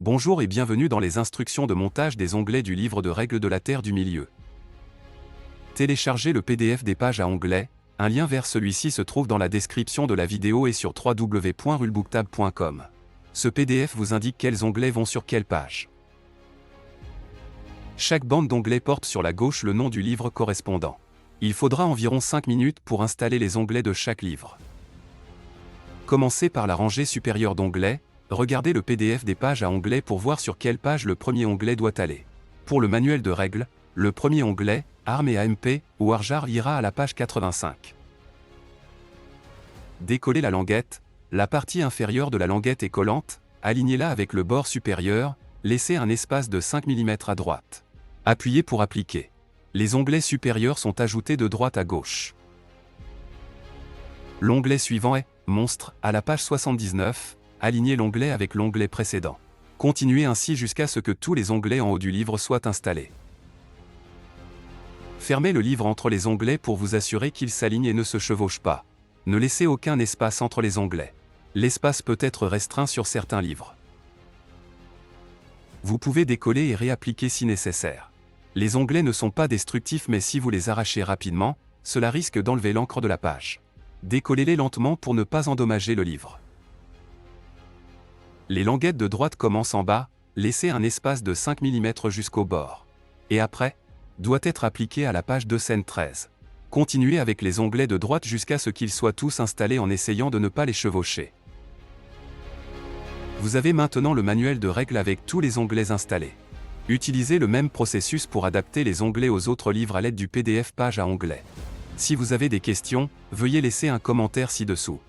Bonjour et bienvenue dans les instructions de montage des onglets du livre de règles de la Terre du Milieu. Téléchargez le PDF des pages à onglets, un lien vers celui-ci se trouve dans la description de la vidéo et sur www.rulebooktab.com. Ce PDF vous indique quels onglets vont sur quelle page. Chaque bande d'onglets porte sur la gauche le nom du livre correspondant. Il faudra environ 5 minutes pour installer les onglets de chaque livre. Commencez par la rangée supérieure d'onglets. Regardez le PDF des pages à onglets pour voir sur quelle page le premier onglet doit aller. Pour le manuel de règles, le premier onglet, Armes et AMP, ou Arjar ira à la page 85. Décollez la languette, la partie inférieure de la languette est collante, alignez-la avec le bord supérieur, laissez un espace de 5 mm à droite. Appuyez pour appliquer. Les onglets supérieurs sont ajoutés de droite à gauche. L'onglet suivant est « Monstre » à la page 79. Alignez l'onglet avec l'onglet précédent. Continuez ainsi jusqu'à ce que tous les onglets en haut du livre soient installés. Fermez le livre entre les onglets pour vous assurer qu'ils s'alignent et ne se chevauchent pas. Ne laissez aucun espace entre les onglets. L'espace peut être restreint sur certains livres. Vous pouvez décoller et réappliquer si nécessaire. Les onglets ne sont pas destructifs mais si vous les arrachez rapidement, cela risque d'enlever l'encre de la page. Décollez-les lentement pour ne pas endommager le livre. Les languettes de droite commencent en bas, laissez un espace de 5 mm jusqu'au bord. Et après, doit être appliqué à la page 213. Continuez avec les onglets de droite jusqu'à ce qu'ils soient tous installés en essayant de ne pas les chevaucher. Vous avez maintenant le manuel de règles avec tous les onglets installés. Utilisez le même processus pour adapter les onglets aux autres livres à l'aide du PDF page à onglets. Si vous avez des questions, veuillez laisser un commentaire ci-dessous.